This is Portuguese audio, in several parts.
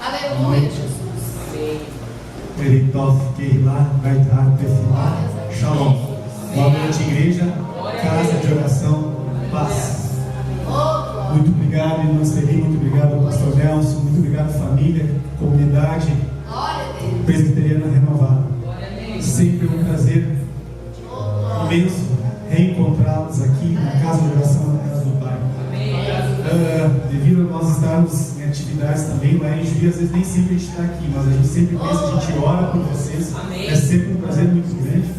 Aleluia, Jesus. Meritov, Keila, Gaidar, Tefilá, Shalom. Boa noite, igreja, casa de oração, paz. Muito obrigado, irmã Celi, muito obrigado, pastor Nelson, muito obrigado, família, comunidade, presbiteriana renovada. Sempre um prazer imenso reencontrá-los aqui na casa de oração, na casa do Pai. Devido a nós estarmos em atividades também lá em Juiz, às vezes nem sempre a gente está aqui, mas a gente sempre pensa, a gente ora por vocês. É sempre um prazer muito grande.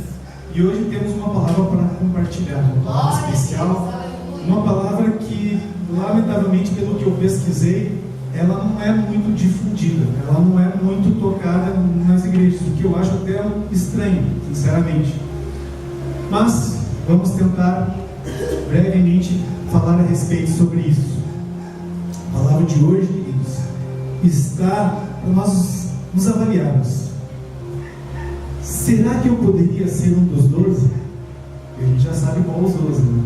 E hoje temos uma palavra para compartilhar, uma palavra especial, uma palavra que, lamentavelmente, pelo que eu pesquisei, ela não é muito difundida, ela não é muito tocada nas igrejas, o que eu acho até estranho, sinceramente. Mas vamos tentar brevemente falar a respeito sobre isso. A palavra de hoje, queridos, está para nós nos avaliarmos. Será que eu poderia ser um dos 12? A gente já sabe qual os 12, né?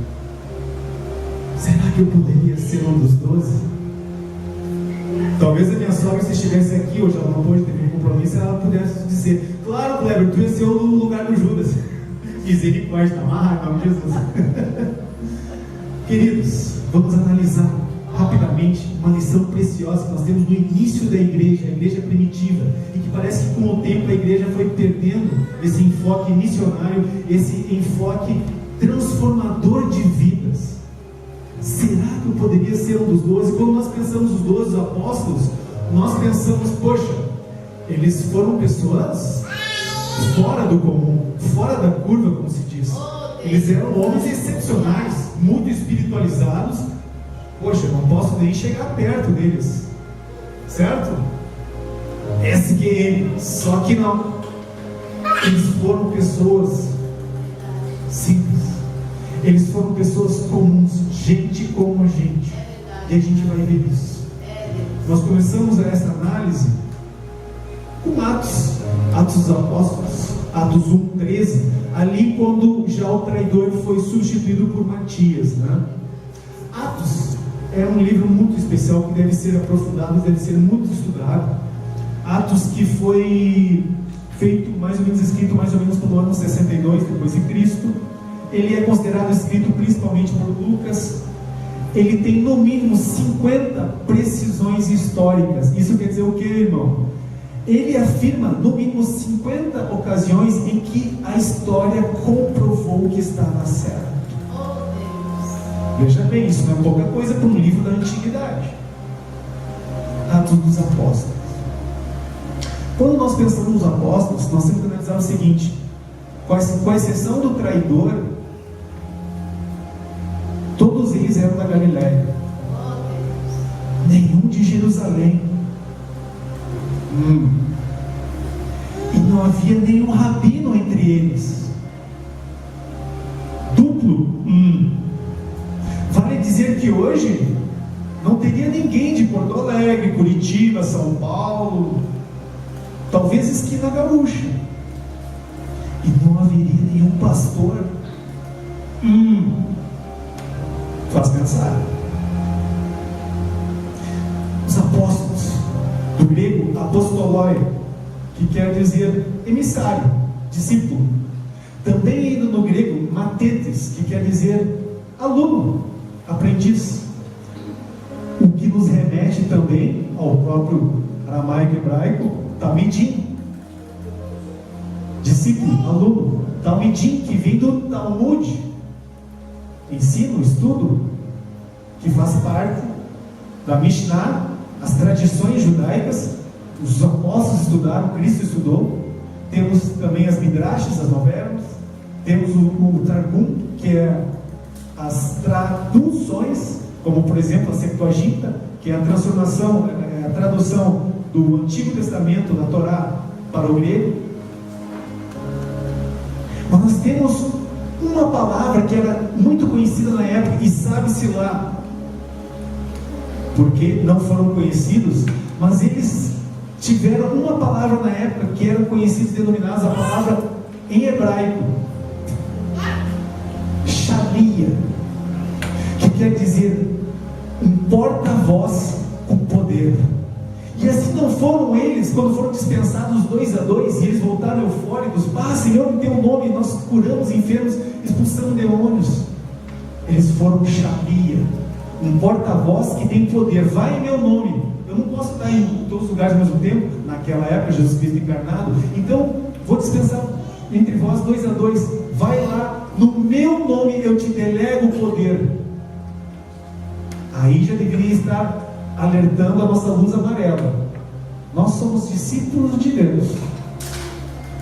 Será que eu poderia ser um dos 12? Talvez a minha sogra, se estivesse aqui, hoje ela não pôde ter um compromisso, ela pudesse dizer: claro, Kleber, tu ia ser o lugar do Judas. Misericórdia, amarra, em nome de Jesus. Queridos, vamos analisar rapidamente uma lição preciosa que nós temos no início da igreja, a igreja primitiva, e que parece que com o tempo a igreja foi perdendo esse enfoque missionário, esse enfoque transformador de vidas. Será que eu poderia ser um dos 12? Quando nós pensamos os 12 apóstolos, nós pensamos, poxa, eles foram pessoas fora do comum, fora da curva, como se diz. Eles eram homens excepcionais, muito espiritualizados. Poxa, eu não posso nem chegar perto deles, certo? SQM, só que não. Eles foram pessoas simples. Eles foram pessoas comuns, gente como a gente. E a gente vai ver isso. Nós começamos essa análise com Atos dos Apóstolos, Atos 1:13, ali quando já o traidor foi substituído por Matias, né? Atos é um livro muito especial que deve ser aprofundado, deve ser muito estudado. Atos que foi feito, mais ou menos escrito mais ou menos pelo ano 62 depois de Cristo. Ele é considerado escrito principalmente por Lucas. Ele tem no mínimo 50 precisões históricas. Isso quer dizer o que, irmão? Ele afirma no mínimo 50 ocasiões em que a história comprovou que estava certo. Veja bem, isso não é pouca coisa para um livro da antiguidade. Atos dos Apóstolos. Quando nós pensamos nos apóstolos, nós temos que analisar o seguinte: com exceção do traidor, todos eles eram da Galileia, nenhum de Jerusalém. E não havia nenhum rabino entre eles. Duplo. Vale dizer que hoje não teria ninguém de Porto Alegre, Curitiba, São Paulo, talvez esquina gaúcha, e não haveria nenhum pastor. Faz pensar. Os apóstolos, do grego apostoloi, que quer dizer emissário, discípulo. Também ainda no grego matetes, que quer dizer aluno, aprendiz. O que nos remete também ao próprio aramaico hebraico, talmidim, discípulo, aluno. Talmidim, que vem do Talmud, ensino, estudo, que faz parte da Mishnah, as tradições judaicas. Os apóstolos estudaram, Cristo estudou. Temos também as Midrashas, as novelas. Temos o Targum, que é as traduções, como por exemplo a Septuaginta, que é a transformação, a tradução do Antigo Testamento, da Torá, para o grego. Mas nós temos uma palavra que era muito conhecida na época, e sabe-se lá porque não foram conhecidos, mas eles tiveram uma palavra na época que eram conhecidos, denominados a palavra em hebraico, Shalia, que quer dizer um porta-voz com poder. E assim não foram eles, quando foram dispensados 2 a 2, e eles voltaram eufóricos, Senhor, em teu nome nós curamos enfermos, expulsamos demônios. Eles foram Shabia, um porta-voz que tem poder, vai em meu nome. Eu não posso estar em todos os lugares ao mesmo tempo, naquela época, Jesus Cristo encarnado, então vou dispensar entre vós 2 a 2, vai lá, no meu nome eu te delego o poder. Aí já deveria estar alertando a nossa luz amarela. Nós somos discípulos de Deus,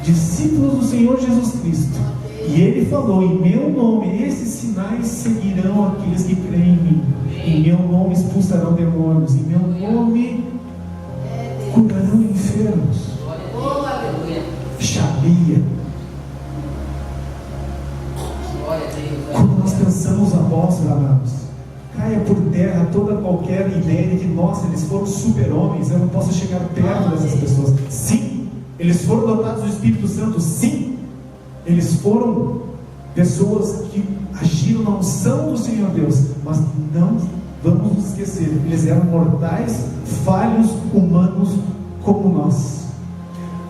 discípulos do Senhor Jesus Cristo, e Ele falou, em meu nome esses sinais seguirão aqueles que creem em mim, em meu nome expulsarão demônios, em meu nome curarão enfermos. Shabia. Quando nós pensamos apóstolos, amados, caia por terra toda qualquer ideia de que, nossa, eles foram super-homens, eu não posso chegar perto dessas pessoas. Sim, eles foram dotados do Espírito Santo. Sim, eles foram pessoas que agiram na unção do Senhor Deus, mas não vamos nos esquecer, eles eram mortais, falhos, humanos como nós.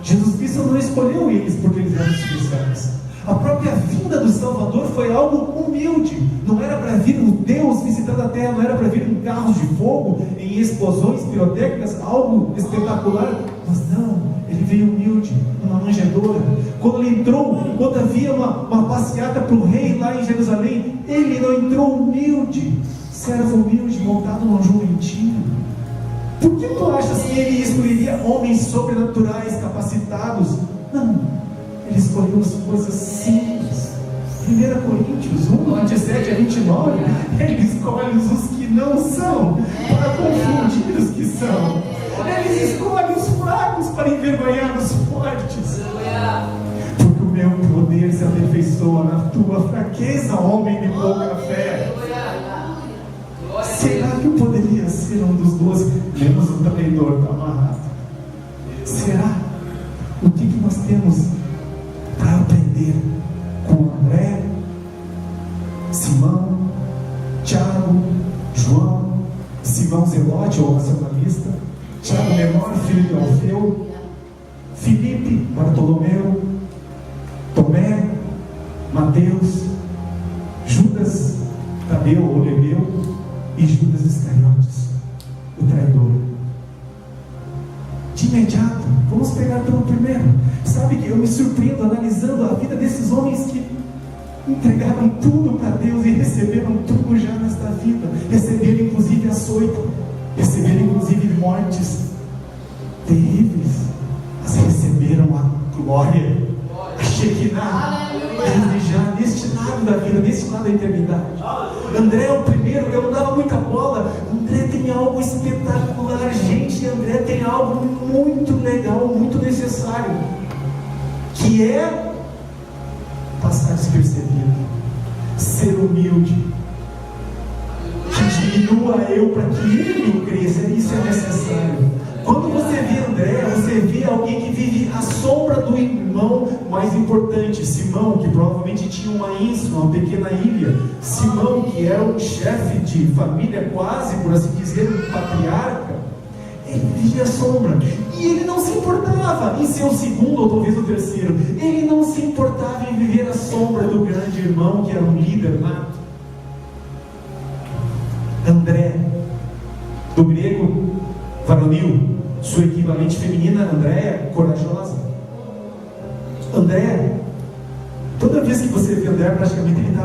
Jesus Cristo não escolheu eles porque eles eram especiais. A própria vinda do Salvador foi algo humilde. Não era para vir um Deus visitando a terra, não era para vir em carros de fogo, em explosões pirotécnicas, algo espetacular. Mas não, ele veio humilde, numa manjedoura. Quando ele entrou, enquanto havia uma passeata para o rei lá em Jerusalém, ele não entrou humilde, servo humilde, montado num jumentinho. Por que tu achas que ele escolheria homens sobrenaturais, capacitados? Não. Ele escolheu as coisas simples. 1 Coríntios 1, 27 a 29, ele escolhe os que não são, para confundir os que são. Ele escolhe os fracos para envergonhar os fortes. Porque o meu poder se aperfeiçoa na tua fraqueza, homem de pouca fé. Será que eu poderia ser um dos 12? Menos o traidor está amarrado. Será? O que nós temos para aprender com André, Simão, Tiago, João, Simão Zelote, ou nacionalista, Tiago menor, filho de Alfeu, Filipe, Bartolomeu, Tomé, Mateus, Judas, Tadeu ou Lebeu e Judas Iscariotes, o traidor. De imediato, vamos pegar pelo primeiro. Sabe que eu me surpreendo analisando a vida desses homens que entregaram tudo para Deus e receberam tudo já nesta vida. Receberam inclusive açoito, receberam inclusive mortes terríveis, mas receberam a glória, a Shekinah, desde já, neste lado da vida, neste lado da eternidade. André é o primeiro, eu não dava muita bola. André tem algo espetacular, gente. André tem algo muito legal, muito necessário, que é passar despercebido, ser humilde, que diminua eu para que ele cresça. Isso é necessário. Quando você vê André, você vê alguém que vive à sombra do irmão mais importante, Simão, que provavelmente tinha uma ínsula, uma pequena ilha. Simão, que era um chefe de família, quase, por assim dizer, um patriarca. Ele vivia à sombra, e ele não se importava em ser o segundo ou talvez o terceiro. Ele não se importava em viver à sombra do grande irmão, que era um líder nato. André, do grego varonil, sua equivalente feminina, Andréia, corajosa. André, toda vez que você vê André, praticamente ele está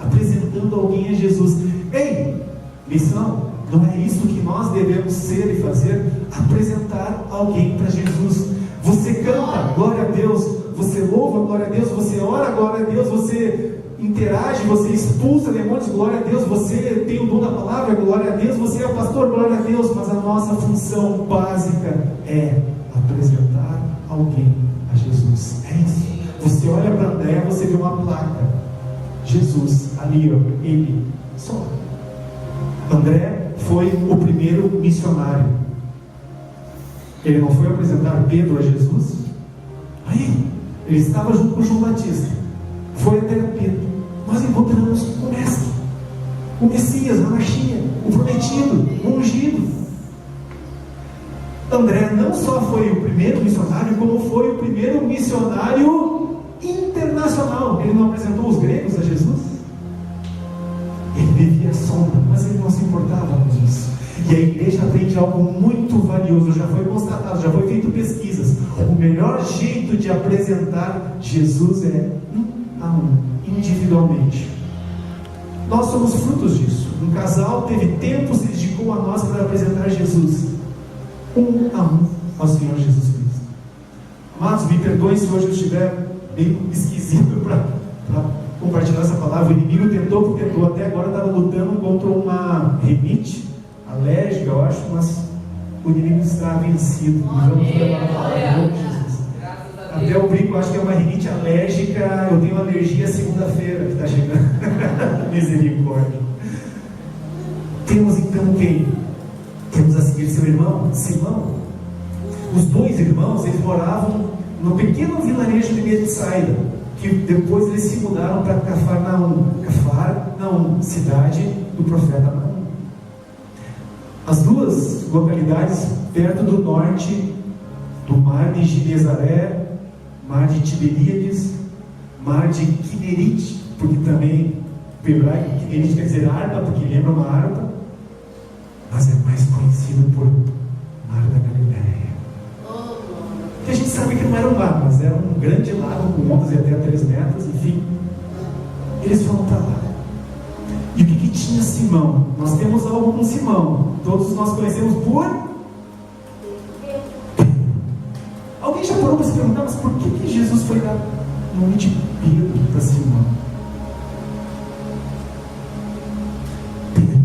apresentando alguém a Jesus. Ei, missão, não é isso que nós devemos ser e fazer? Apresentar alguém para Jesus. Você canta, glória a Deus. Você louva, glória a Deus. Você ora, glória a Deus. Você interage, você expulsa demônios, glória a Deus. Você tem o dom da palavra, glória a Deus. Você é pastor, glória a Deus. Mas a nossa função básica é apresentar alguém a Jesus. É isso. Você olha para André, você vê uma placa, Jesus, ali, ó, ele, só. André foi o primeiro missionário. Ele não foi apresentar Pedro a Jesus? Aí, ele estava junto com João Batista, foi até Pedro. Nós encontramos o Mestre, o Messias, a Machia, o prometido, o ungido. André não só foi o primeiro missionário, como foi o primeiro missionário internacional. Ele não apresentou os gregos a Jesus? Ele vivia a sombra, mas ele não se importava com isso. E a igreja aprende algo muito valioso, já foi constatado, já foi feito pesquisas. O melhor jeito de apresentar Jesus é a um, individualmente. Nós somos frutos disso. Um casal teve tempo, se dedicou a nós para apresentar Jesus a um ao Senhor Jesus Cristo. Amados, me perdoem se hoje eu estiver bem esquisito para compartilhar essa palavra. O inimigo tentou, até agora estava lutando contra uma rinite alérgica, eu acho, mas o inimigo está vencido. Vamos levar a palavra de Jesus. Até eu brinco, acho que é uma rinite alérgica. Eu tenho alergia segunda-feira que está chegando. Misericórdia. Temos então quem? Temos a seguir seu irmão, Simão. Os dois irmãos, eles moravam no pequeno vilarejo de Betsaida, que depois eles se mudaram para Cafarnaum, cidade do profeta Naum. As duas localidades perto do norte do mar de Genezaré, mar de Tiberíades, mar de Quinerite, porque também o hebraico Quinerite quer dizer harpa, porque lembra uma harpa, mas é mais conhecido por Mar da Galileia. Que a gente sabe que não era um mar, mas era um grande lago com ondas de até 3 metros, enfim. Eles foram para lá. E o que tinha Simão? Nós temos algo com Simão. Todos nós conhecemos por... Alguém já parou para se perguntar, mas por que Jesus foi dar nome de Pedro para Simão? Pedro.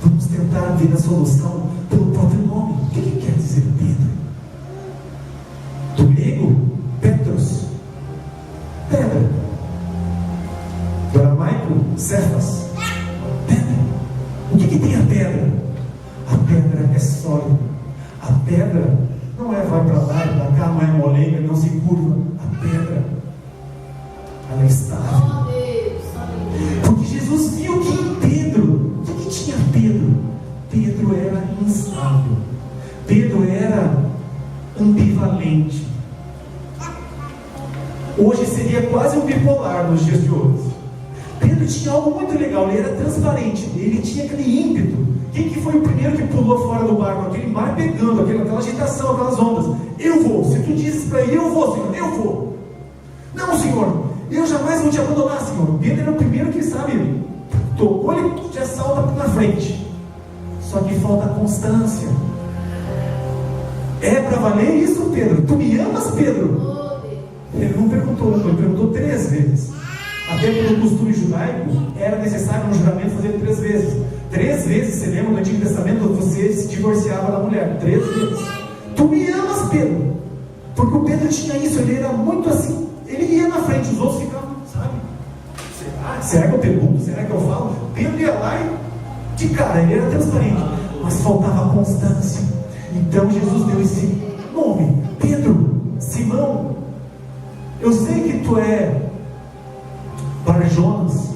Vamos tentar ver a solução pelo próprio nome. O que quer dizer Pedro? Do grego, Petros, pedra. Do aramaico, Cefas, pedra. O que tem a pedra? A pedra é sólida. A pedra não é vai para lá e para cá, não é molenga, não se curva. A pedra, ela é estável. Porque Jesus viu que em Pedro, o que tinha Pedro? Pedro era instável. Pedro era ambivalente. Hoje seria quase um bipolar nos dias de hoje. Pedro tinha algo muito legal, ele era transparente, ele tinha aquele ímpeto. Quem que foi o primeiro que pulou fora do barco? Aquele mar pegando, aquela agitação, aquelas ondas. Eu vou, se tu dizes para ele, eu vou, Senhor, eu vou. Não, Senhor, eu jamais vou te abandonar, Senhor. Pedro era o primeiro que, sabe, tocou, ele já salta na frente. Só que falta constância. É para valer isso, Pedro? Tu me amas, Pedro? Ele não perguntou uma, ele perguntou 3 vezes. Até pelo costume judaico, era necessário no juramento fazer 3 vezes. 3 vezes, você lembra, no Antigo Testamento, você se divorciava da mulher. 3 vezes. Tu me amas, Pedro? Porque o Pedro tinha isso, ele era muito assim. Ele ia na frente, os outros ficavam, sabe? Será que eu pergunto? Será que eu falo? Pedro ia lá e, de cara, ele era transparente. Mas faltava constância. Então Jesus deu esse nome. Pedro, Simão, eu sei que tu é Bar-Jonas.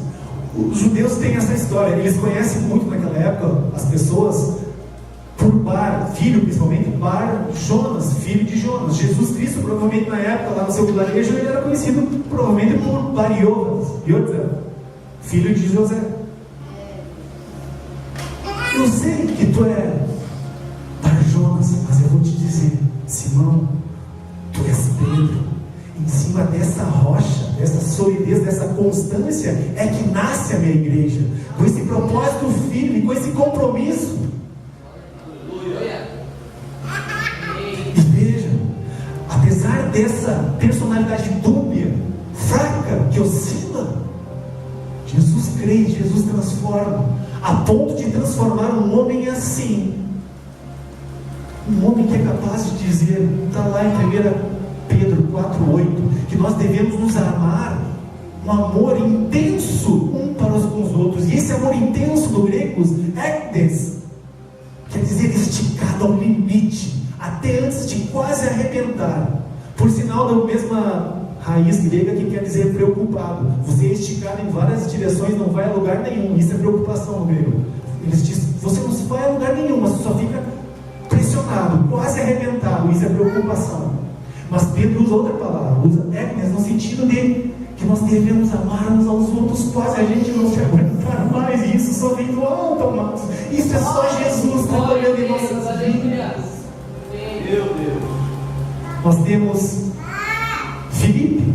Os judeus têm essa história, eles conhecem muito naquela época as pessoas por Bar, filho principalmente, Bar-Jonas, filho de Jonas. Jesus Cristo, provavelmente na época, lá no seu vilarejo, ele era conhecido provavelmente por Bar-Jonas, filho de José. Eu sei que tu é Bar-Jonas, mas eu vou te dizer, Simão, tu és Pedro. Em cima dessa rocha, dessa solidez, dessa constância, é que nasce a minha igreja. Com esse propósito firme, com esse compromisso. E veja, apesar dessa personalidade dúbia, fraca, que oscila, Jesus crê, Jesus transforma, a ponto de transformar um homem assim. Um homem que é capaz de dizer, está lá em 1 Pedro 4,8, que nós devemos nos amar, um amor intenso um para com os outros. E esse amor intenso do grego, ekdes, quer dizer esticado ao limite, até antes de quase arrebentar. Por sinal da mesma raiz grega que quer dizer preocupado. Você é esticado em várias direções, não vai a lugar nenhum. Isso é preocupação no grego. Eles dizem, você não vai a lugar nenhum, mas você só fica pressionado. pressionado, quase arrebentado. Isso é preocupação. Mas Pedro usa outra palavra, usa Hermes, no sentido de que nós devemos amar uns aos outros, quase a gente não se aguentar mais. E isso só vem do alto, amados. Isso é só Jesus trabalhando em nossas vidas. Meu Deus. Nós temos Filipe.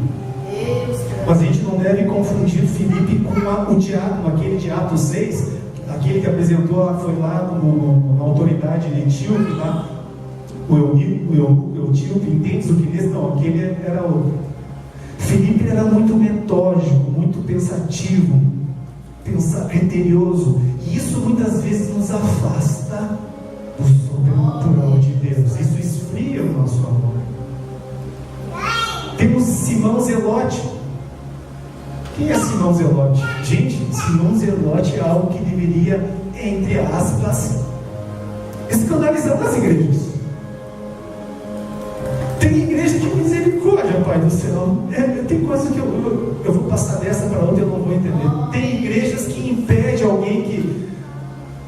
Mas a gente não deve confundir Filipe com o diácono, aquele de Atos 6, aquele que apresentou, foi lá na autoridade de Etíope, lá, o Etíope, entende o que diz? Não, aquele era outro. Filipe era muito metódico, muito pensativo, criterioso, e isso muitas vezes nos afasta do sobrenatural de Deus. Isso esfria o nosso amor. Temos Simão Zelote. Quem é Simão Zelote? Gente, Simão Zelote é algo que deveria, entre aspas, escandalizar as igrejas. Tem igreja que misericórdia, Pai do céu. Tem coisas que eu vou passar dessa para outra e eu não vou entender. Tem igrejas que impedem alguém que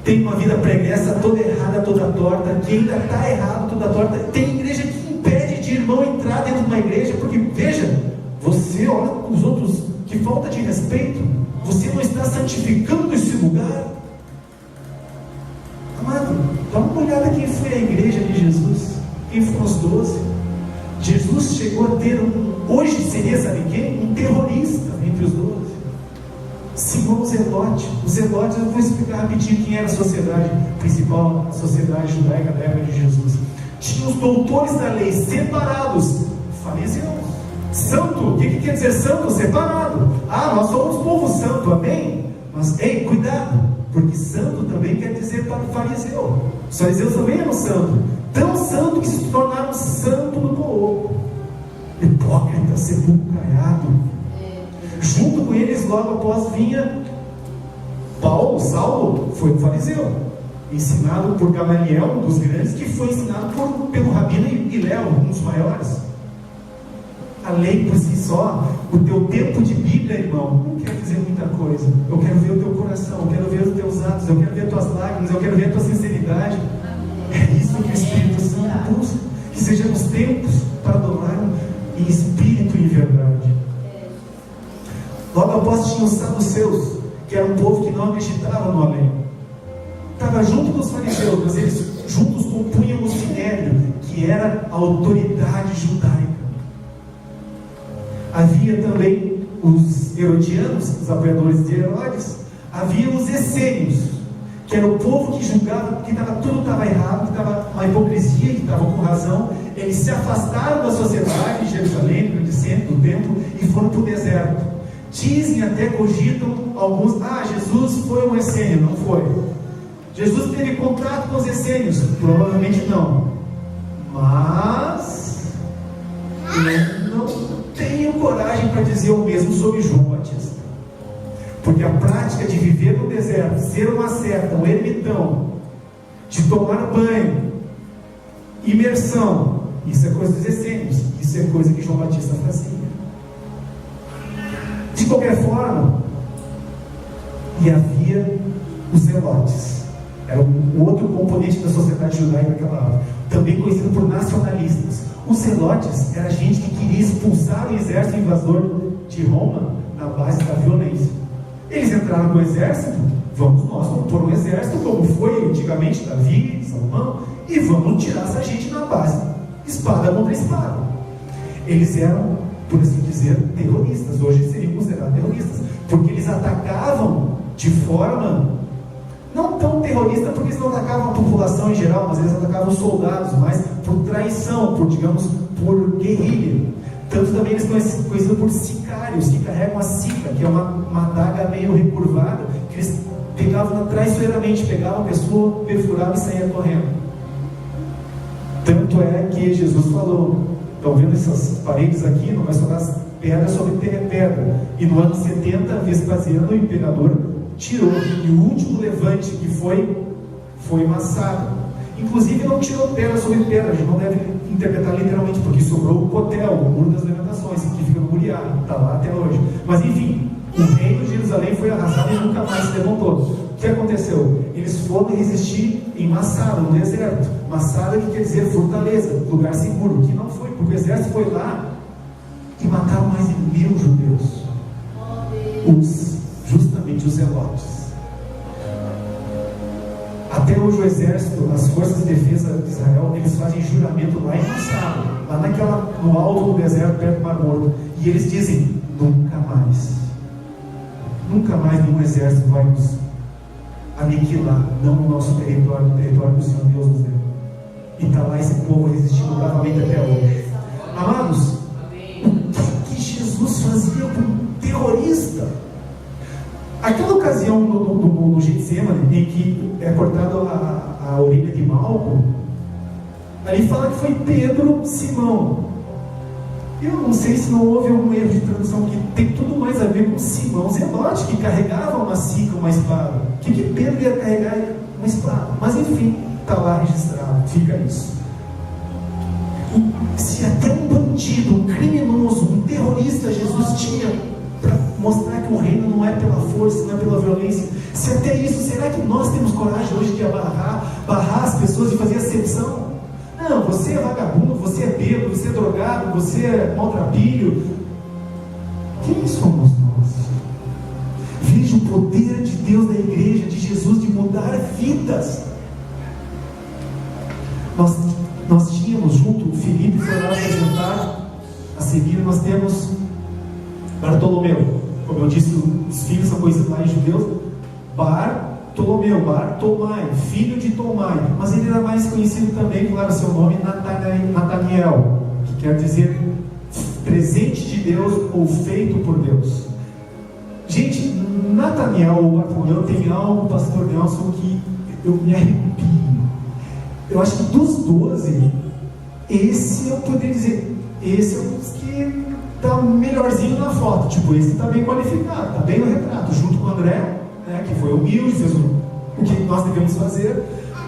tem uma vida pregressa toda errada, toda torta, que ainda está errado, toda torta. Tem igreja que impede de irmão entrar dentro de uma igreja, porque, veja, você olha os outros, que falta de respeito, você não está santificando esse lugar. Amado, dá uma olhada quem foi a igreja de Jesus, quem foram os 12. Jesus chegou a ter hoje seria, sabe quem? Um terrorista entre os 12. Simão Zelote. Os Zelotes, eu vou explicar rapidinho quem era a sociedade principal, a sociedade judaica da época de Jesus. Tinha os doutores da lei separados, fariseus. Santo, o que quer dizer santo? Separado. Nós somos povo santo, amém? Mas, ei, cuidado, porque santo também quer dizer para o fariseu. Os fariseus também eram santos, tão santo que se tornaram santo no povo. Hipócrita, sepulcro caiado. Junto com eles, logo após vinha Saulo, foi um fariseu, ensinado por Gamaliel, um dos grandes, que foi ensinado pelo Rabino Hilel, um dos maiores. A lei por si só, o teu tempo de Bíblia, irmão, não quer dizer muita coisa. Eu quero ver o teu coração, eu quero ver os teus atos, eu quero ver as tuas lágrimas, eu quero ver a tua sinceridade. É isso que o Espírito Santo busca, que sejamos tempos para adorar em espírito e em verdade. Logo após tinha os saduceus, que era um povo que não acreditava no além. Estava junto dos fariseus, mas eles juntos compunham o sinédrio, que era a autoridade judaica. Havia também os herodianos, os apoiadores de Herodes. Havia os essênios, que era o povo que julgava que tudo estava errado, que estava uma hipocrisia, que estavam com razão. Eles se afastaram da sociedade de Jerusalém, do centro do templo, e foram para o deserto. Dizem, até cogitam alguns, Jesus foi um essênio. Não foi. Jesus teve contato com os essênios? Provavelmente não. Mas eu não tenho coragem para dizer o mesmo sobre João Batista. Porque a prática de viver no deserto, ser uma seta, um ermitão, de tomar banho, imersão, isso é coisa dos essênios, isso é coisa que João Batista fazia. De qualquer forma, e havia os zelotes, era um outro componente da sociedade judaica naquela época, também conhecido por nacionalistas. Os zelotes era gente que queria expulsar o exército invasor de Roma na base da violência. Eles entraram no exército, vamos pôr um exército como foi antigamente Davi, Salomão, e vamos tirar essa gente na base, espada contra espada. Eles eram, por assim dizer, terroristas. Hoje seriam considerados terroristas, porque eles atacavam de forma não tão terrorista, porque eles não atacavam a população em geral, mas eles atacavam os soldados, mas por traição, por guerrilha. Tanto também eles conhecidos por sicários, que carregam a sica, que é uma adaga meio recurvada, que eles pegavam traiçoeiramente, pegavam a pessoa, perfuravam e saíam correndo. Tanto é que Jesus falou: estão vendo essas paredes aqui? Não vai sobrar pedra sobre pedra. E no ano 70, Vespasiano, o imperador, tirou. E o último levante que foi massacre. Inclusive não tirou pedra sobre pedra. A gente não deve interpretar literalmente, porque sobrou o Cotel, o Muro das Lamentações, que fica no Muriá, está lá até hoje. Mas enfim, o reino de Jerusalém foi arrasado e nunca mais se levantou. O que aconteceu? Eles foram resistir em Massada, no deserto. Massada, que quer dizer fortaleza, lugar seguro, que não foi, porque o exército foi lá e mataram mais de 1000 judeus. Justamente os zelotes. Até hoje o exército, as forças de defesa de Israel, eles fazem juramento lá em Massada, lá no alto do deserto, perto do Mar Morto. E eles dizem, nunca mais nenhum exército vai nos aniquilar, não no nosso território, no território que o Senhor Deus nos deu. E está lá esse povo resistindo bravamente até hoje. Amados, o que Jesus fazia com um terrorista? Aquela ocasião no Getsemane, em que é cortada a orelha de Malco, ali fala que foi Pedro, Simão. Eu não sei se não houve algum erro de tradução, que tem tudo mais a ver com Simão Zelote, que carregava uma sica, uma espada. O que Pedro ia carregar? Uma espada. Mas enfim, está lá registrado, fica isso. Se até um bandido, um criminoso, um terrorista Jesus tinha para mostrar que o reino não é pela força, não é pela violência, se até isso, será que nós temos coragem hoje de barrar as pessoas, de fazer acepção? Não, você é vagabundo, você é bêbado, você é drogado, você é maltrapilho. Quem somos nós? Veja o poder de Deus na igreja, de Jesus, de mudar vidas. Nós tínhamos junto, o Felipe foi lá apresentar. A seguir nós temos Bartolomeu. Como eu disse, os filhos são conhecidos lá em judeus. Bartolomeu, Bartomai, filho de Tomai, mas ele era mais conhecido também, claro, seu nome, Nataniel, que quer dizer presente de Deus ou feito por Deus. Gente, Nataniel ou Bartolomeu tem algo, pastor Nelson, que eu me arrepio. Eu acho que dos 12, esse eu poderia dizer, esse é um dos que está melhorzinho na foto, tipo, esse está bem qualificado, está bem no retrato, junto com o André, que foi humilde, fez o que nós devemos fazer.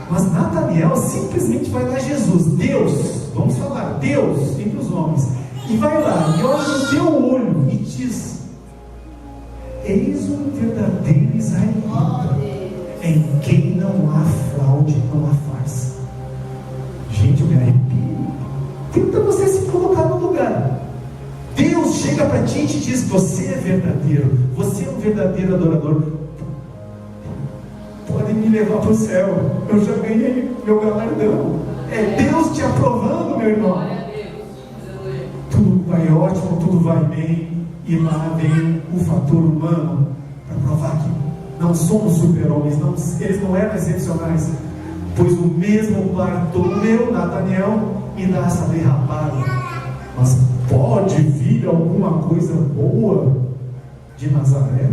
Mas Nataniel simplesmente vai lá, Jesus, Deus, vamos falar, Deus entre os homens, e vai lá, e olha no teu olho e diz: eis um verdadeiro israelita, em quem não há fraude, não há farsa. Gente, eu me arrepio. Tenta você se colocar no lugar. Deus chega para ti e te diz: você é verdadeiro, você é um verdadeiro adorador. Podem me levar para o céu, eu já ganhei meu galardão. É Deus te aprovando, meu irmão. Tudo vai ótimo, tudo vai bem, e lá vem o fator humano para provar que não somos super-homens, eles não eram excepcionais, pois o mesmo Bartolomeu, Nataniel, e dá essa derrapada. Mas pode vir alguma coisa boa de Nazaré?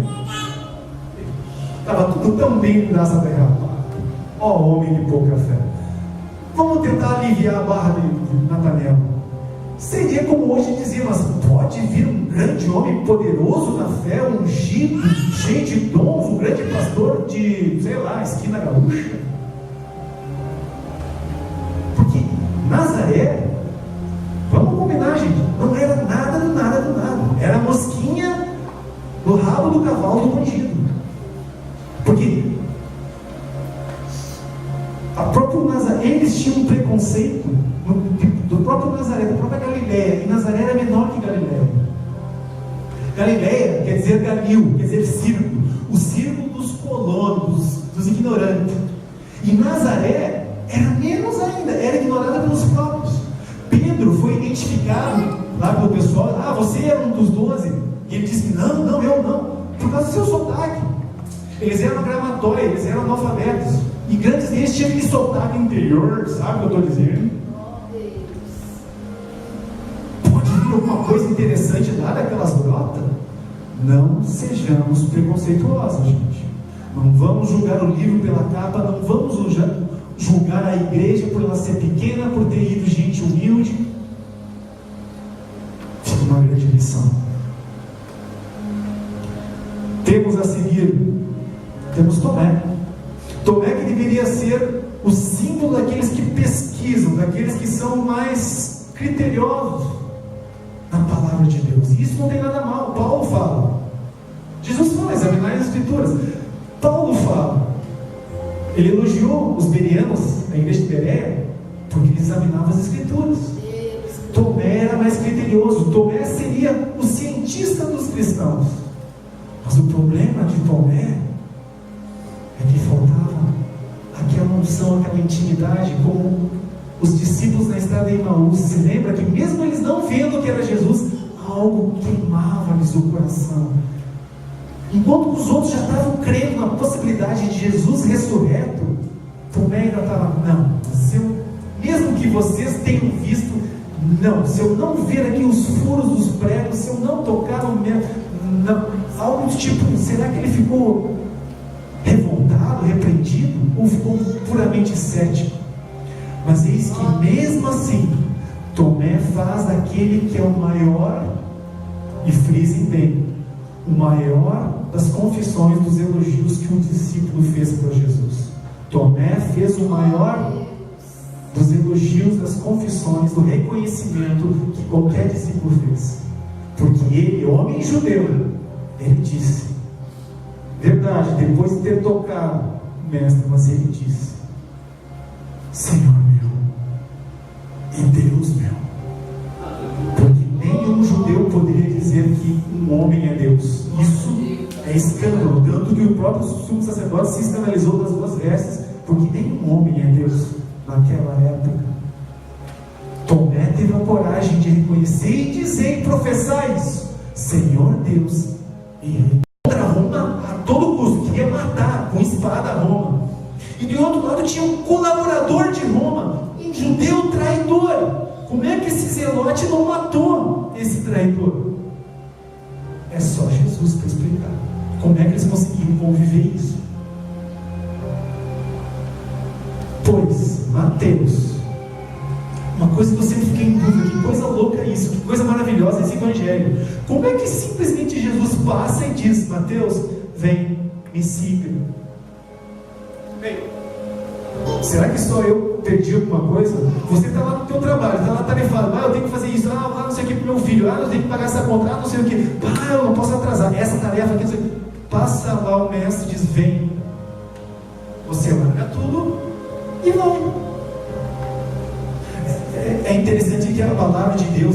Estava tudo tão bem nessa derrapada. Ó homem de pouca fé. Vamos tentar aliviar a barra de Nataniel. Seria como hoje dizer, mas pode vir um grande homem poderoso na fé, ungido, cheio de dons, um grande pastor de, sei lá, esquina gaúcha? Porque Nazaré, vamos combinar, gente, não era nada do nada do nada. Era a mosquinha no rabo do cavalo do ungido. Porque a própria Nazaré, eles tinham um preconceito do próprio Nazaré, da própria Galileia, e Nazaré era menor que Galileia. Galileia quer dizer Galil, quer dizer círculo, o círculo dos colonos, dos ignorantes. E Nazaré era menos ainda, era ignorada pelos próprios. Pedro foi identificado lá pelo pessoal: você é um dos 12, e ele disse: não, eu não, por causa do seu sotaque. Eles eram gramatórios, eles eram analfabetos, e grandes deles tinham aquele sotaque interior, sabe o que eu estou dizendo? Pode vir alguma coisa interessante lá daquelas brotas? Não sejamos preconceituosos, gente. Não vamos julgar o livro pela capa, não vamos julgar a igreja por ela ser pequena, por ter ido gente humilde. Fica uma grande lição. Temos a seguir, temos Tomé. Tomé, que deveria ser o símbolo daqueles que pesquisam, daqueles que são mais criteriosos na palavra de Deus. E isso não tem nada mal. Paulo fala, Jesus fala, examinar as escrituras. Paulo fala, Ele elogiou os bereanos da igreja de Bereia porque eles examinavam as escrituras. Tomé era mais criterioso. Tomé seria o cientista dos cristãos. Mas o problema de Tomé é que faltava aquela unção, aquela intimidade, como os discípulos na estrada de Emaús. Se lembra que mesmo eles não vendo que era Jesus, algo queimava-lhes o coração. Enquanto os outros já estavam crendo na possibilidade de Jesus ressurreto, Tomé ainda estava, não, se eu, mesmo que vocês tenham visto, não, se eu não ver aqui os furos dos pregos, se eu não tocar no meu, não, algo do tipo, será que ele ficou revoltado, repreendido, ou ficou puramente cético? Mas eis que mesmo assim, Tomé faz daquele que é o maior, e frisem bem, o maior das confissões, dos elogios que um discípulo fez para Jesus. Tomé fez o maior dos elogios, das confissões, do reconhecimento que qualquer discípulo fez. Porque ele, homem judeu, ele disse, verdade, depois de ter tocado o mestre, mas ele disse, Senhor meu e Deus meu. Porque nenhum judeu poderia dizer que um homem é Deus. Isso é escândalo, tanto que o próprio sumo sacerdote se escandalizou das duas vestes, porque nenhum homem é Deus naquela época. Tomé teve a coragem de reconhecer e dizer e professar isso: Senhor Deus e Rei. Contra Roma a todo custo, queria matar com espada a Roma. E do outro lado tinha um colaborador de Roma, um judeu traidor. Como é que esse zelote não matou esse traidor? É só Jesus para explicar. Como é que eles conseguiram conviver isso? Pois, Mateus, uma coisa que eu sempre fiquei em dúvida, que coisa louca isso, que coisa maravilhosa esse evangelho. Como é que simplesmente Jesus passa e diz, Mateus, vem, me siga. Bem, será que só eu perdi alguma coisa? Você está lá no teu trabalho, está lá tarefado, eu tenho que fazer isso, não sei o que para o meu filho, eu tenho que pagar essa conta, não sei o que, eu não posso atrasar, essa tarefa aqui, não sei o que. Passa lá o mestre e diz, vem. Você larga tudo e vai. É interessante que a palavra de Deus,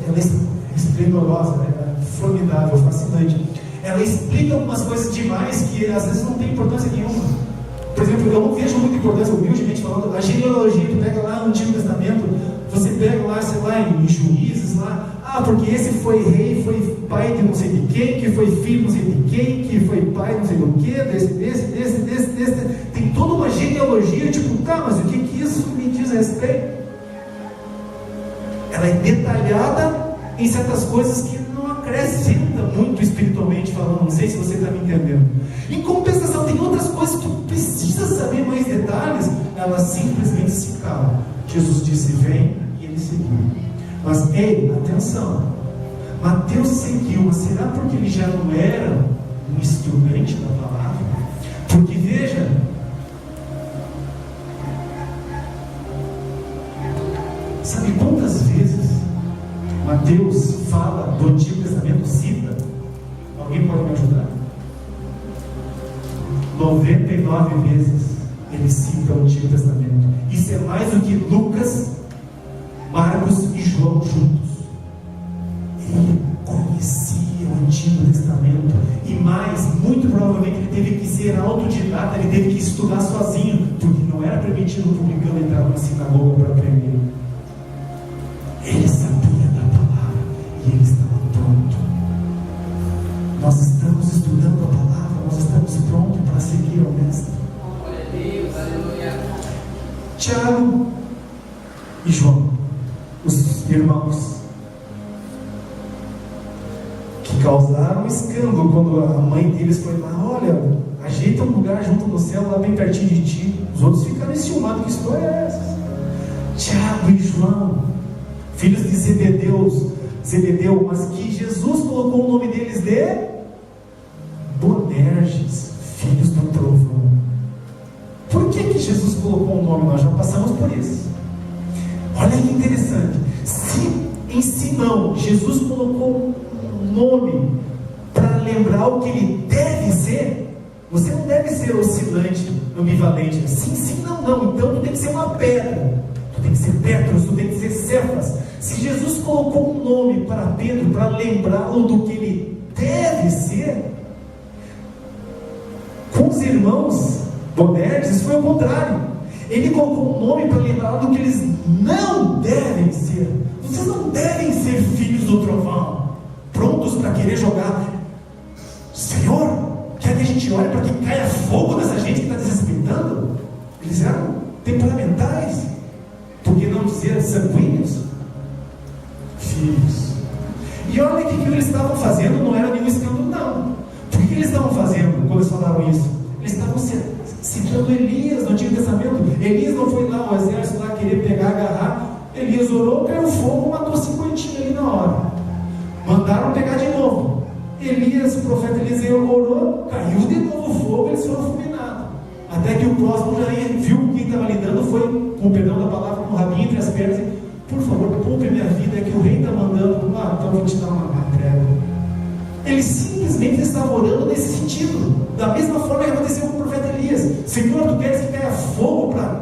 ela é esplendorosa, é formidável, fascinante. Ela explica algumas coisas demais que às vezes não tem importância nenhuma. Por exemplo, eu não vejo muita importância, humildemente falando, a genealogia, tu pega lá no Antigo Testamento, você pega lá, sei lá, em Juízes, lá, porque esse foi rei, foi pai de não sei de quem, que foi filho de não sei de quem, que foi pai de não sei do que, desse, tem toda uma genealogia, tipo, mas o que isso me diz a respeito? Ela é detalhada em certas coisas que não acrescenta muito espiritualmente falando, não sei se você está me entendendo. Em compensação, tem outras coisas que tu precisa saber mais detalhes, ela simplesmente se cala. Jesus disse, vem, e ele seguiu. Mas, ei, atenção, Mateus seguiu, mas será porque ele já não era um instrumento da palavra? Porque, veja, sabe quantas vezes Mateus fala do Antigo Testamento, cita? Alguém pode me ajudar? 99 vezes ele cita o Antigo Testamento. Isso é mais do que Lucas, Marcos e João juntos. Ele conhecia o Antigo Testamento. E mais, muito provavelmente ele teve que ser autodidata, ele teve que estudar sozinho, porque não era permitido o publicano entrar na sinagoga para aprender. Ele sabia da palavra e ele estava pronto. Nós estamos estudando a palavra, nós estamos prontos para seguir ao Mestre. Glória a Deus, aleluia. Tiago e João, os irmãos, que causaram escândalo quando a mãe deles foi lá, olha, ajeita um lugar junto no céu, lá bem pertinho de ti. Os outros ficaram enciumados, que história é essa? Tiago e João, filhos de Zebedeu, mas que Jesus colocou o nome deles de Boanerges, filhos do trovão. Por que Jesus colocou um nome? Nós já passamos por isso. Olha que interessante. Se em Simão Jesus colocou um nome para lembrar o que ele deve ser, Você não deve ser oscilante, ambivalente. Sim, sim, não, não. Então tu tem que ser uma pedra. Tu tem que ser Petros, tu tem que ser Cefas. Se Jesus colocou um nome para Pedro, para lembrá-lo do que ele deve ser, com os irmãos Boanerges foi o contrário. Ele colocou um nome para lembrar do que eles não devem ser. Vocês não devem ser filhos do trovão, prontos para querer jogar. Senhor, quer que a gente olhe para que caia fogo nessa gente que está desrespeitando? Eles eram temperamentais, por que não dizer sanguíneos? Filhos. E olha que o que eles estavam fazendo não era nenhum escândalo, não. Por que eles estavam fazendo quando eles falaram isso? Eles estavam citando Elias no Antigo Testamento. Elias não foi lá, o exército lá querer pegar, agarrar. Elias orou, caiu fogo, matou 50 ali na hora. Mandaram pegar de novo. Elias, o profeta Eliseu, orou, caiu de novo o fogo, eles foram fulminados. Até que o próximo já viu quem estava lidando, foi, com o perdão da palavra, com o rabinho entre as pernas, e, por favor, poupe minha vida, é que o rei está mandando, então eu vou te dar uma trégua. Eles simplesmente estavam orando nesse sentido, da mesma forma que aconteceu com o profeta Elias. Senhor, tu queres que caia fogo para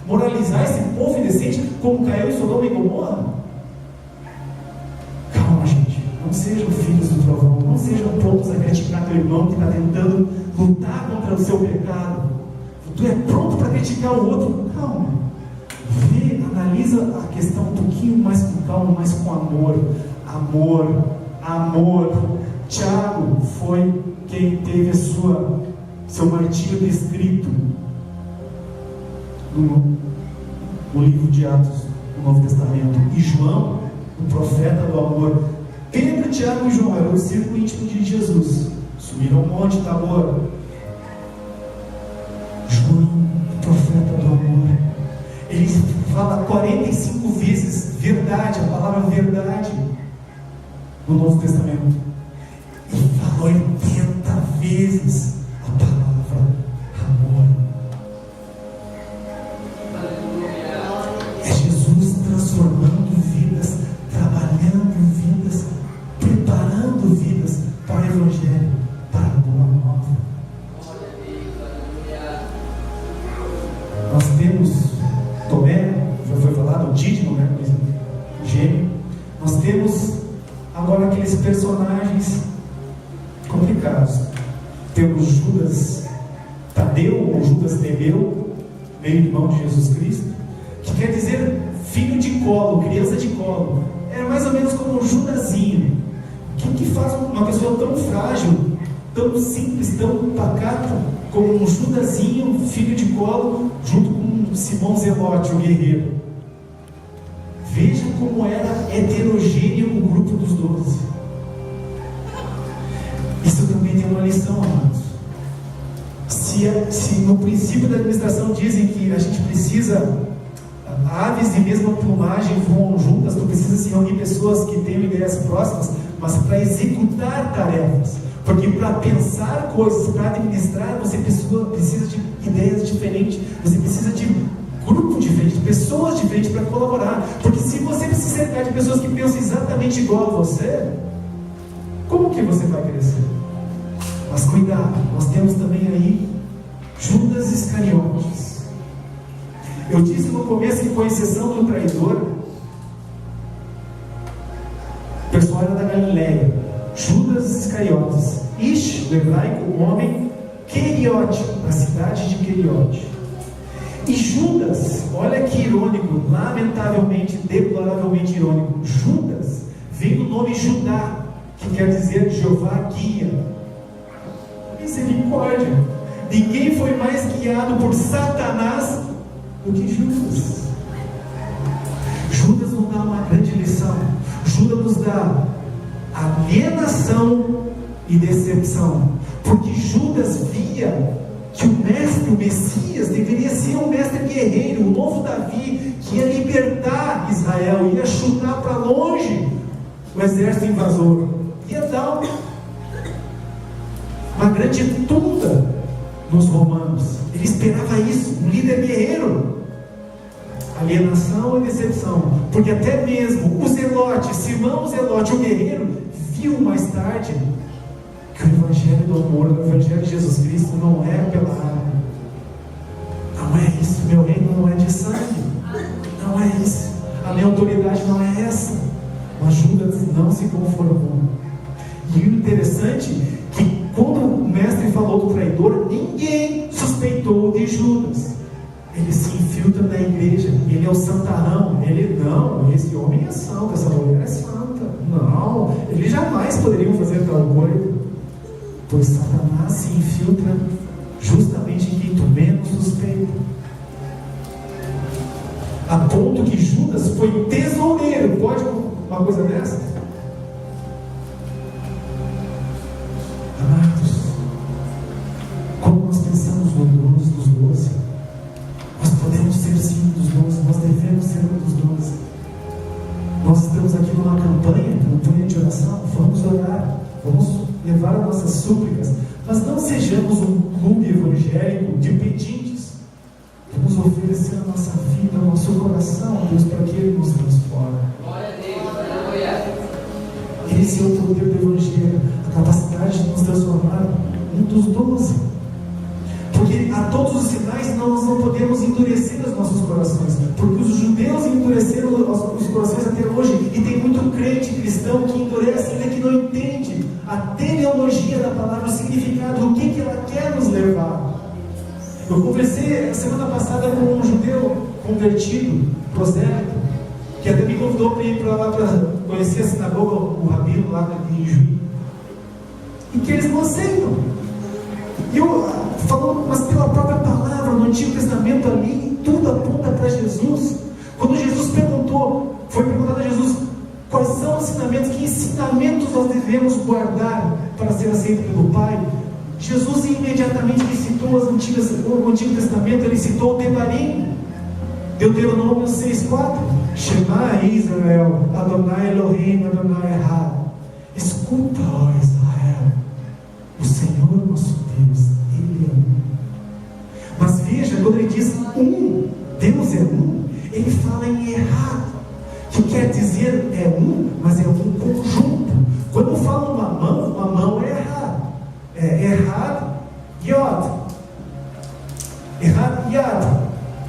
moralizar esse povo indecente, como caiu em Sodoma e Gomorra? Calma, gente, não sejam filhos do trovão, não sejam prontos a criticar teu irmão que está tentando lutar contra o seu pecado. Tu é pronto para criticar o outro? Calma, vê, analisa a questão um pouquinho mais com calma, mais com amor. Amor. Tiago foi quem teve seu martírio descrito no livro de Atos do Novo Testamento. E João, o profeta do amor. Pedro, Tiago e João eram o círculo íntimo de Jesus. Subiram ao monte Tabor. João, o profeta do amor. Ele fala 45 vezes verdade, a palavra verdade, no Novo Testamento. Ele falou 80 vezes a palavra amor. É Jesus transformando vidas, trabalhando vidas, preparando vidas para o Evangelho, para a boa nova. Nós temos Tomé, já foi falado, o Dídimo, né? O gêmeo. Nós temos agora aqueles personagens complicados. Temos Judas Tadeu, ou Judas Tebeu, meio-irmão de Jesus Cristo, que quer dizer filho de colo, criança de colo. É mais ou menos como um Judazinho. O que faz uma pessoa tão frágil, tão simples, tão pacata, como um Judazinho, filho de colo, junto com Simão Zelote, o guerreiro? Veja como era heterogêneo o grupo dos 12. Isso também tem uma lição, amados. Se no princípio da administração dizem que a gente precisa, aves de mesma plumagem voam juntas, tu precisa se reunir pessoas que tenham ideias próximas, mas para executar tarefas. Porque para pensar coisas, para administrar, você precisa de ideias diferentes, você precisa de grupo diferente, pessoas diferentes para colaborar. Porque se você se cercar de pessoas que pensam exatamente igual a você, como que você vai crescer? Mas cuidado, nós temos também aí Judas Iscariotes. Eu disse no começo que, com exceção do traidor, o pessoal era da Galileia. Judas Iscariotes. Ish, do hebraico, o homem, Queriote, da cidade de Queriote. E Judas, olha que irônico, lamentavelmente, deploravelmente irônico. Judas vem do nome Judá, que quer dizer Jeová guia. Misericórdia! Ninguém foi mais guiado por Satanás do que Judas. Judas nos dá uma grande lição. Judas nos dá alienação e decepção, porque Judas via que o mestre, o Messias, deveria ser um mestre guerreiro, o novo Davi, que ia libertar Israel, ia chutar para longe o exército invasor, ia dar uma grande tunda nos romanos. Ele esperava isso, um líder guerreiro. Alienação e decepção, porque até mesmo o Zelote, Simão Zelote, o guerreiro, viu mais tarde que o Evangelho do amor, o Evangelho de Jesus Cristo não é pela arma. Não é isso. Meu reino não é de sangue. Não é isso. A minha autoridade não é essa. Mas Judas não se conformou. E o interessante é que quando o mestre falou do traidor, ninguém suspeitou de Judas. Ele se infiltra na igreja. Ele é o santarrão. Ele não, esse homem é santo, essa mulher é santa. Não, eles jamais poderiam fazer tal coisa. Pois Satanás se infiltra justamente em quem tu menos suspeita. A ponto que Judas foi tesoureiro. Pode uma coisa dessa? Amados, quando nós pensamos no dos 12, nós podemos ser sim um dos 12, nós devemos ser um dos 12. Nós estamos aqui numa campanha de oração. Vamos orar, vamos levar as nossas súplicas, mas não sejamos um clube evangélico de pedintes. Vamos oferecer a nossa vida, o nosso coração a Deus, para que Ele nos transforme. Glória a Deus, aleluia. Esse é o poder do Evangelho, a capacidade de nos transformar um dos 12. Porque a todos os sinais nós não podemos endurecer os nossos corações, porque os judeus endureceram os corações até hoje, e tem muito crente cristão que endurece, ainda que não entende a teleologia da palavra, o significado, o que ela quer nos levar. Eu conversei a semana passada com um judeu convertido, prosélito, que até me convidou para ir para lá para conhecer a sinagoga, o rabino lá em Juí, e que eles não aceitam. E eu falo, mas pela própria palavra, no Antigo Testamento ali, tudo aponta para Jesus. Quando Jesus foi perguntado a Jesus quais são os ensinamentos, que ensinamentos nós devemos guardar para ser aceito pelo Pai, Jesus imediatamente citou o Antigo Testamento. Ele citou o Devarim, Deuteronômio 6,4. Shema Israel, Adonai Elohim, Adonai Echad. Escuta, ó Israel, o Senhor nosso Deus, Ele é um. Mas veja, quando ele diz um, Deus é um, ele fala em Echad, que quer dizer é um, mas é um conjunto. Quando fala uma mão é Echad. É Echad Yod. Echad Yad.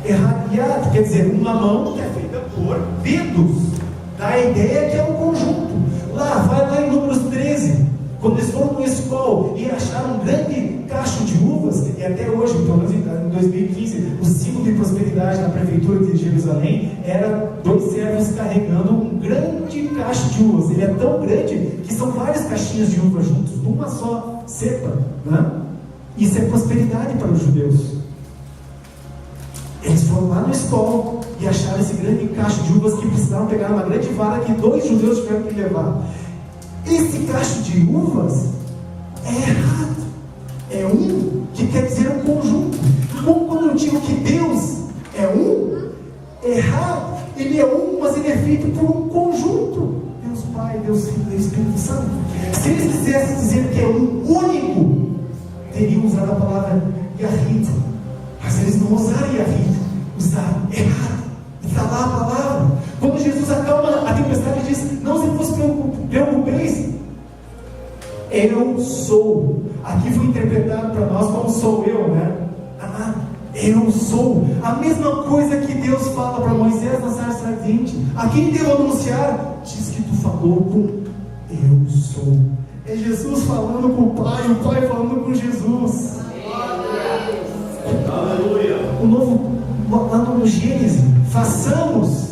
Echad Yad quer dizer uma mão que é feita por dedos. Dá a ideia que é um conjunto. Vai lá em Números 13, quando eles foram no Escol e acharam um grande cacho de uvas, e até hoje, pelo menos em 2015, o símbolo de prosperidade na prefeitura de Jerusalém era 2 servos carregando um grande cacho de uvas. Ele é tão grande que são várias caixinhas de uvas juntos, numa só cepa, né? Isso é prosperidade para os judeus. Eles foram lá no Escol e acharam esse grande cacho de uvas que precisaram pegar uma grande vara que 2 judeus tiveram que levar. Esse cacho de uvas é errado. É um, que quer dizer um conjunto. Como quando eu digo que Deus é um, errado, Ele é um, mas Ele é feito por um conjunto. Deus Pai, Deus Filho, Deus Espírito Santo. Se eles quisessem dizer que é um único, teriam usado a palavra Yahid. Mas eles não usaram Yahid, usaram errado. Está lá a palavra. Quando Jesus acalma a tempestade, ele diz: não se vos preocupeis, eu sou. Aqui foi interpretado para nós como sou eu, né? Eu sou. A mesma coisa que Deus fala para Moisés na sarça ardente. A quem devo anunciar? Diz que tu falou com eu sou. É Jesus falando com o Pai falando com Jesus. Aleluia. O novo, lá no Gênesis, façamos.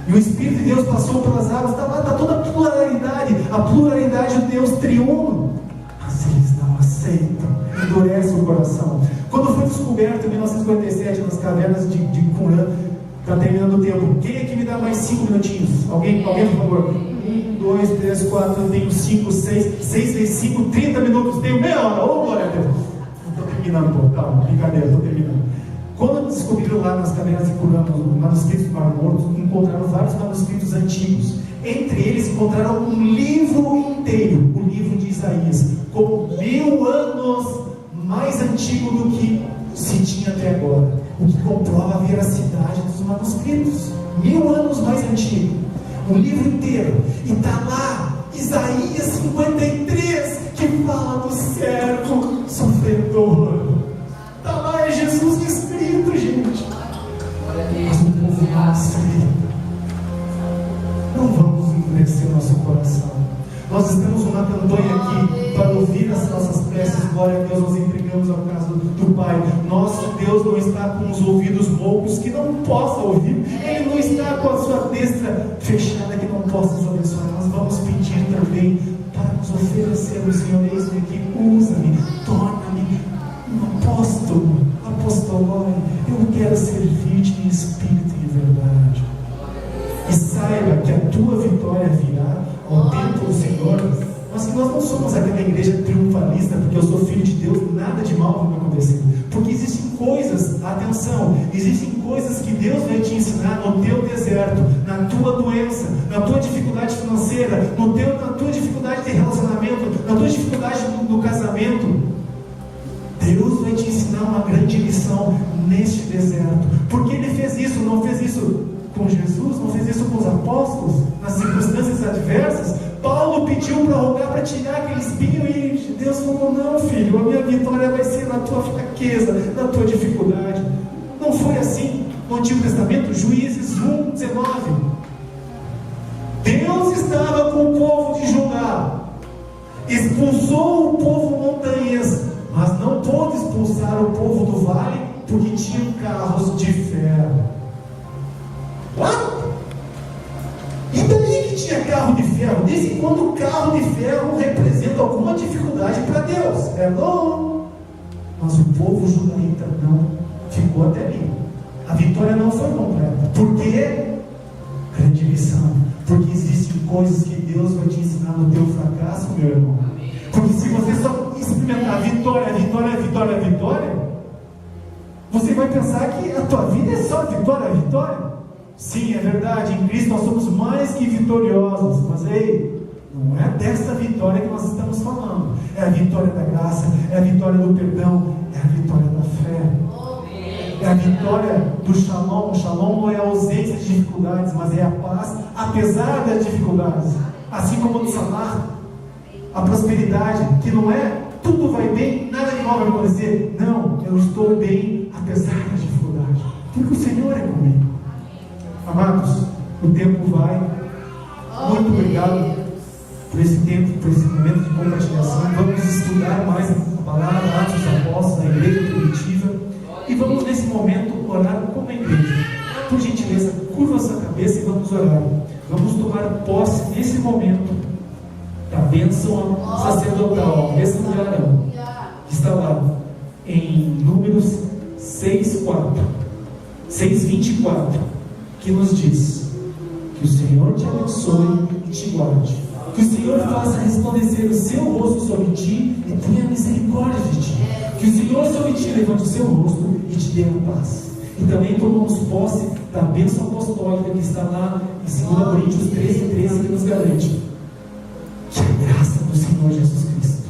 E o Espírito de Deus passou pelas águas. Está lá, está toda a pluralidade de Deus triuno. Mas eles não aceitam, endurece o coração. Quando foi descoberto em 1947 nas cavernas de Qumran, está terminando o tempo. Quem é que me dá mais 5 minutinhos? Alguém, por favor? 1, 2, 3, 4, eu tenho 5, 6 vezes 5, 30 minutos, tenho meia hora. Ô, glória a Deus! Não estou terminando, pô, calma, brincadeira, estou terminando. Quando descobriram lá nas cavernas de Qumran, os manuscritos do Mar Morto, encontraram vários manuscritos antigos. Entre eles encontraram um livro inteiro, o livro de Isaías, com 1000 anos mais antigo do que se tinha até agora, o que comprova a veracidade dos manuscritos. 1000 anos mais antigo, um livro inteiro, e está lá Isaías 53. endurecer nosso coração. Nós estamos numa campanha aqui para ouvir as nossas preces. Glória a Deus, nós entregamos ao caso do Pai. Nosso Deus não está com os ouvidos roucos que não possa ouvir. Ele não está com a sua destra fechada que não possa nos abençoar. Nós vamos pedir também para nos oferecer o Senhor. Eis-me aqui, usa-me, torna-me um apóstolo, apostolói. Eu quero servir-te em espírito e em verdade. E saiba que a tua vitória virá ao tempo do Senhor. Mas que nós não somos aquela igreja triunfalista, porque eu sou filho de Deus, nada de mal vai me acontecer. Porque existem coisas, atenção, existem coisas que Deus vai te ensinar no teu deserto, na tua doença, na tua dificuldade financeira, na tua dificuldade de relacionamento, na tua dificuldade no casamento. Deus vai te ensinar uma grande lição neste deserto. Porque Ele fez isso, não fez isso com Jesus, não fez isso com os apóstolos, nas circunstâncias adversas. Paulo pediu para rogar para tirar aquele espinho e Deus falou: não, filho, a minha vitória vai ser na tua fraqueza, na tua dificuldade. Não foi assim no Antigo Testamento? Juízes 1:19. Deus estava com o povo de Judá, expulsou o povo montanhês, mas não pôde expulsar o povo do vale, porque tinham carros de ferro. What? E daí que tinha carro de ferro? Desde quando o carro de ferro representa alguma dificuldade para Deus? Hello? Mas o povo judaíta não ficou até ali. A vitória não foi completa. Por quê? Grande lição. Porque existem coisas que Deus vai te ensinar no teu fracasso, meu irmão. Porque se você só experimentar vitória, vitória, vitória, vitória, você vai pensar que a tua vida é só vitória, vitória. Sim, é verdade, em Cristo nós somos mais que vitoriosos, mas ei, não é dessa vitória que nós estamos falando. É a vitória da graça, é a vitória do perdão, é a vitória da fé, é a vitória do shalom. Shalom não é a ausência de dificuldades, mas é a paz apesar das dificuldades. Assim como no salar, a prosperidade, que não é tudo vai bem, nada de mal vai acontecer. Não, eu estou bem apesar da dificuldade, porque o Senhor é comigo. Amados, o tempo vai. Muito obrigado por esse tempo, por esse momento de compartilhação. Vamos estudar mais a palavra, Atos dos Apóstolos, na igreja primitiva. E vamos nesse momento orar como a igreja. Por gentileza, curva a sua cabeça e vamos orar. Vamos tomar posse nesse momento da bênção sacerdotal, a bênção de Arão, que está lá em Números 6:24, que nos diz: que o Senhor te abençoe e te guarde, que o Senhor faça resplandecer o seu rosto sobre ti e tenha misericórdia de ti, que o Senhor sobre ti levante o seu rosto e te dê a paz. E também tomamos posse da bênção apostólica que está lá em 2 Coríntios 13:13, que nos garante que a graça do Senhor Jesus Cristo,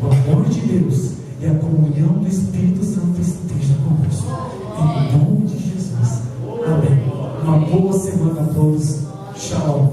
o amor de Deus e a comunhão do Espírito Santo esteja conosco, em nome de Jesus. Amém. Uma boa semana a todos. Tchau.